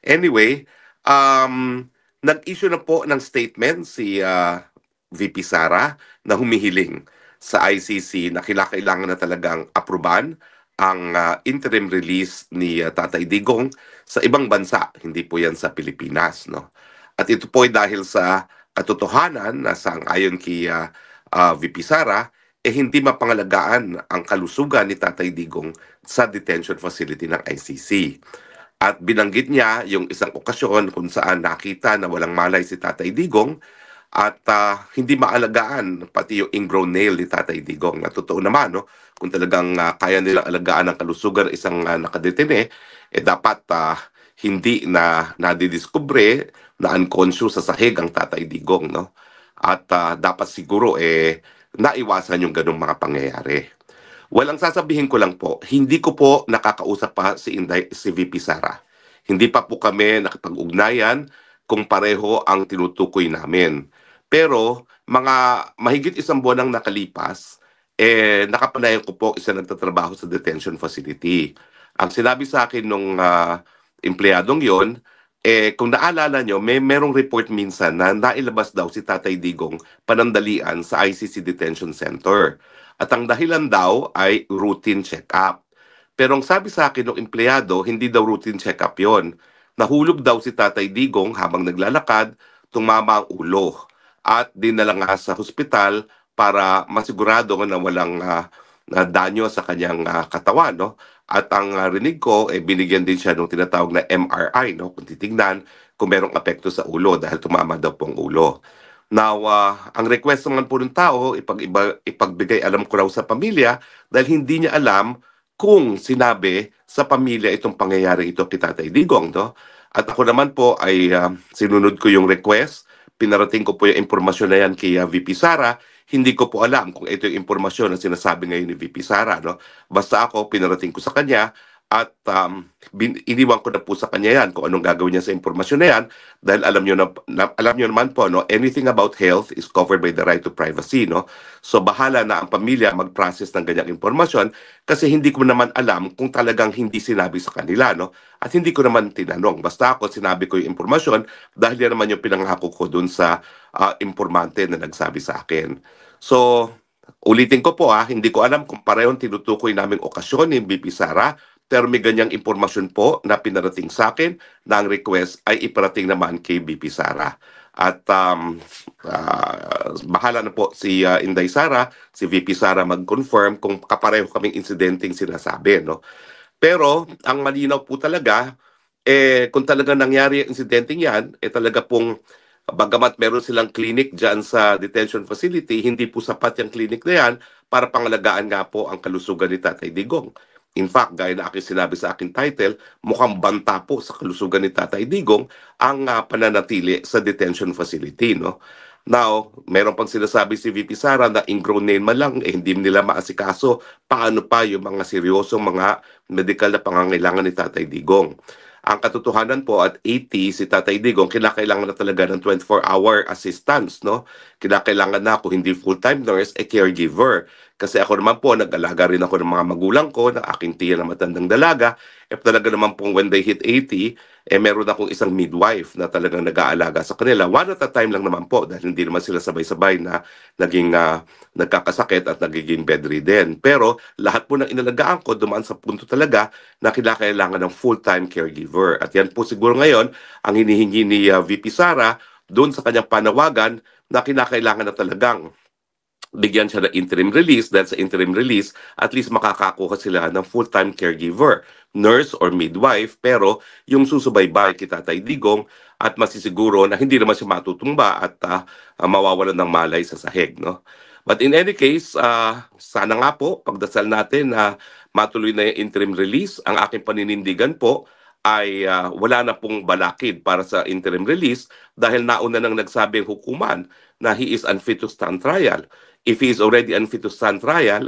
Anyway, nag-issue na po ng statement si VP Sara na humihiling sa ICC na kailangan na talagang apruban ang interim release ni Tatay Digong sa ibang bansa, hindi po yan sa Pilipinas, no? At ito po ay dahil sa katotohanan na sang-ayon kay VP Sara, hindi mapangalagaan ang kalusugan ni Tatay Digong sa detention facility ng ICC. At binanggit niya yung isang okasyon kung saan nakita na walang malay si Tatay Digong at hindi maalagaan pati yung ingrown nail ni Tatay Digong. Na totoo naman, no? Kung talagang kaya nilang alagaan ang kalusugan ng isang nakadetene, dapat hindi na nadidiskubre na unconscious sa sahig ang Tatay Digong, no? At dapat siguro naiwasan yung ganong mga pangyayari. Walang sasabihin ko lang po, hindi ko po nakakausap pa si VP Sara. Hindi pa po kami nakipag-ugnayan kung pareho ang tinutukoy namin. Pero mga mahigit isang buwan ang nakalipas, nakapanayan ko po isa nagtatrabaho sa detention facility. Ang sinabi sa akin nung empleyadong yon, kung naalala nyo, merong report minsan na nailabas daw si Tatay Digong panandalian sa ICC Detention Center. At ang dahilan daw ay routine check-up. Pero ang sabi sa akin ng empleyado, hindi daw routine check-up yon. Nahulog daw si Tatay Digong habang naglalakad, tumama ang ulo. At dinala nga sa hospital para masigurado na walang na danyo sa kanyang katawan. No? At ang rinig ko, binigyan din siya ng tinatawag na MRI, no? Kung titignan kung merong apekto sa ulo dahil tumama daw po ang ulo. Now, ang request naman po ng tao, ipagbigay alam ko raw sa pamilya dahil hindi niya alam kung sinabi sa pamilya itong pangyayari ito kay Tatay Digong. No? At ako naman po ay sinunod ko yung request, pinarating ko po yung impormasyon na yan kay VP Sara. Hindi ko po alam kung ito yung impormasyon na sinasabi ngayon ni VP Sara. No? Basta ako, pinarating ko sa kanya at iniwan ko na po sa kanya yan kung anong gagawin niya sa impormasyon na yan dahil alam niyo naman po, no, anything about health is covered by the right to privacy, no? So bahala na ang pamilya mag-process ng ganyang impormasyon kasi hindi ko naman alam kung talagang hindi sinabi sa kanila, no? At hindi ko naman tinanong. Basta ako sinabi ko yung impormasyon dahil yan naman yung pinangako ko dun sa informante na nagsabi sa akin. So, ulitin ko po hindi ko alam kung parehong tinutukoy naming okasyon ni BP Sara, pero may ganyang impormasyon po na pinarating sa akin na ang request ay iparating naman kay BP Sara. At bahala na po si Inday Sara, si VP Sara mag-confirm kung kapareho kaming insidenteng sinasabi. No? Pero ang malinaw po talaga, kung talaga nangyari ang insidenteng yan, talaga pong bagamat meron silang clinic dyan sa detention facility, hindi po sapat yung clinic na yan para pangalagaan nga po ang kalusugan ni Tatay Digong. In fact, gaya na aking sinabi sa aking title, mukhang banta po sa kalusugan ni Tatay Digong ang pananatili sa detention facility. No? Now, meron pang sinasabi si VP Sara na ingrown nail man lang, hindi nila maasikaso paano pa yung mga seryosong mga medical na pangangailangan ni Tatay Digong. Ang katotohanan po at 80 si Tatay Digong, kinakailangan na talaga ng 24-hour assistance, no? Kinakailangan na ako hindi full-time nurse, caregiver. Kasi ako naman po, nag-alaga rin ako ng mga magulang ko, ng aking tiya na matandang dalaga. Talaga naman po when they hit 80, meron akong isang midwife na talagang nag-aalaga sa kanila. One at a time lang naman po dahil hindi naman sila sabay-sabay na naging nagkakasakit at nagiging bedridden. Pero lahat po ng inalagaan ko dumaan sa punto talaga na kinakailangan ng full-time caregiver. At yan po siguro ngayon ang hinihingi ni VP Sara doon sa kanyang panawagan na kinakailangan na talagang bigyan siya ng interim release dahil sa interim release, at least makakakuha sila ng full-time caregiver, nurse or midwife, pero yung susubaybay kay Tatay Digong at masisiguro na hindi naman siya matutumba at mawawalan ng malay sa sahig. No? But in any case, sana nga po, pagdasal natin na matuloy na yung interim release. Ang aking paninindigan po ay wala na pong balakid para sa interim release dahil nauna nang nagsabing hukuman na he is unfit to stand trial. If he is already unfit to stand trial,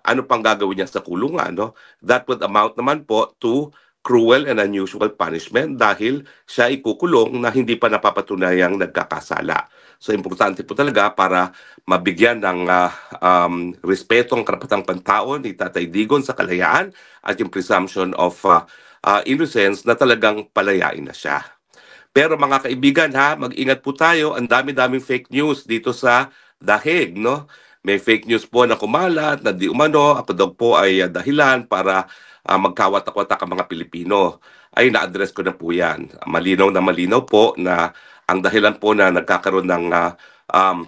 ano pang gagawin niya sa kulungan? No? That would amount naman po to cruel and unusual punishment dahil siya ikukulong na hindi pa napapatunayang nagkakasala. So importante po talaga para mabigyan ng respeto ang karapatang pantao ni Tatay Digong sa kalayaan at yung presumption of innocence na talagang palayain na siya. Pero mga kaibigan ha, mag-ingat po tayo. Ang dami-daming fake news dito sa Dahig, no? May fake news po na kumalat na di umano, ako daw po ay dahilan para magkawatak-watak ang mga Pilipino. Ay na-address ko na po yan. Malinaw po na ang dahilan po na nagkakaroon ng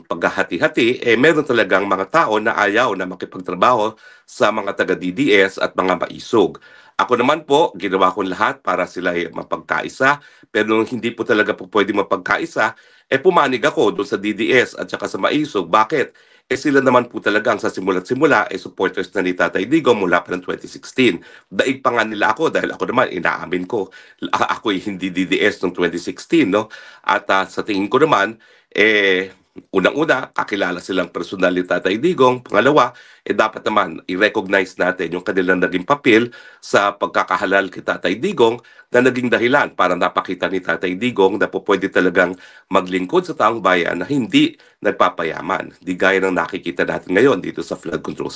paghahati-hati, meron talagang mga tao na ayaw na makipagtrabaho sa mga taga-DDS at mga maisog. Ako naman po, ginawa ko lahat para sila ay mapagkaisa, pero nung hindi po talaga po pwede mapagkaisa, pumanig ako doon sa DDS at saka sa maisog. Bakit? Sila naman po talagang sa simula't simula, supporters na ni Tatay Digong mula pa ng 2016. Daig pa nga nila ako dahil ako naman, inaamin ko, ako'y hindi DDS noong 2016, no? At sa tingin ko naman, unang-una, kakilala silang personal ni Tatay Digong. Pangalawa, dapat naman i-recognize natin yung kanilang naging papel sa pagkakahalal kay Tatay Digong na naging dahilan para napakita ni Tatay Digong na po pwede talagang maglingkod sa taong bayan na hindi nagpapayaman. Di gaya ng nakikita natin ngayon dito sa flood control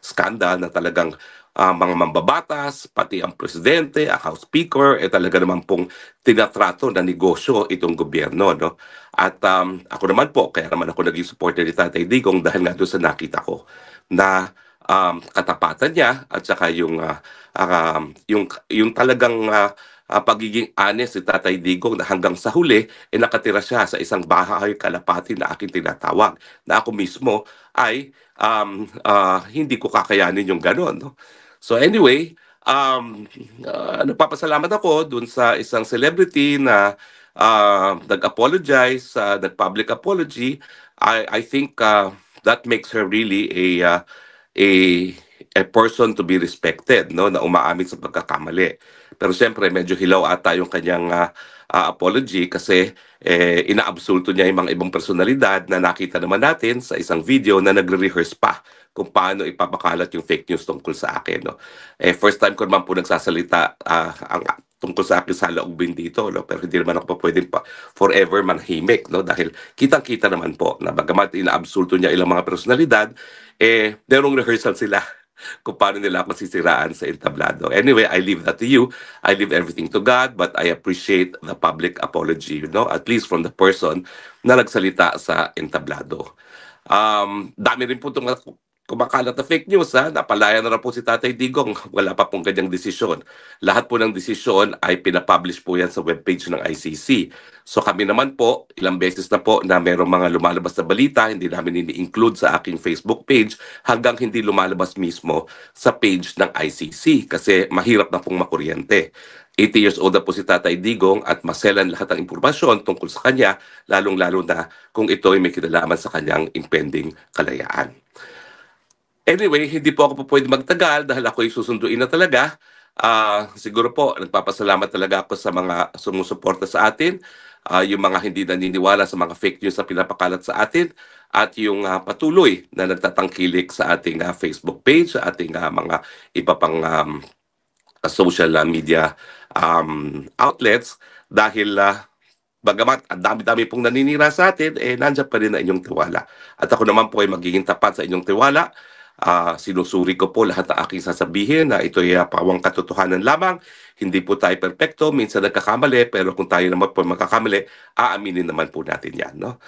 scandal na talagang mga mambabatas, pati ang presidente, ang House Speaker, talaga naman pong tinatrato na negosyo itong gobyerno, no? At ako naman po, kaya naman ako naging supporter ni Tatay Digong dahil nga doon sa nakita ko na katapatan niya at saka yung talagang pagiging honest si Tatay Digong na hanggang sa huli, nakatira siya sa isang bahay kalapati na aking tinatawag na ako mismo ay hindi ko kakayanin yung gano'n, no? So anyway, nagpapasalamat ako dun sa isang celebrity na nag-apologize, nag-public apology. I think that makes her really a a person to be respected, no, na umaamin sa pagkakamali. Pero siyempre medyo hilaw ata yung kanyang apology kasi inaabsulto niya yung mga ibang personalidad na nakita naman natin sa isang video na nagre-rehearse pa kung paano ipapakalat yung fake news tungkol sa akin, no. First time ko naman po nagsasalita tungkol sa akin sa laubin dito, no? Pero hindi naman ako pa pwedeng forever manahimik, no? Dahil kitang-kita naman po na bagamat inaabsulto niya ilang mga personalidad, merong rehearsal sila kung paano nila ako sisiraan sa entablado. Anyway, I leave that to you. I leave everything to God, but I appreciate the public apology, you know, at least from the person na nagsalita sa entablado. Dami rin po itong kumakalat na fake news, ha? Napalaya na po si Tatay Digong. Wala pa pong kanyang desisyon. Lahat po ng desisyon ay pinapublish po yan sa webpage ng ICC. So kami naman po, ilang beses na po na mayroong mga lumalabas na balita, hindi namin ini-include sa aking Facebook page hanggang hindi lumalabas mismo sa page ng ICC kasi mahirap na pong makuryente. 80 years old na po si Tatay Digong at maselan lahat ng impormasyon tungkol sa kanya, lalong-lalo na kung ito ay may kinalaman sa kanyang impending kalayaan. Anyway, hindi po ako po pwede magtagal dahil ako ay susunduin na talaga. Siguro po, nagpapasalamat talaga ako sa mga sumusuporta sa atin, yung mga hindi naniniwala sa mga fake news na pinapakalat sa atin, at yung patuloy na nagtatangkilik sa ating Facebook page, sa ating mga iba pang social media outlets dahil bagamat ang dami-dami pong naninira sa atin, nandiyan pa rin ang inyong tiwala. At ako naman po ay magiging tapat sa inyong tiwala. Sinusuri ko po lahat ng aking sasabihin na ito ay pawang katotohanan lamang. Hindi po tayo perpekto, minsan nagkakamali, pero kung tayo naman po magkakamali, aaminin naman po natin yan, no?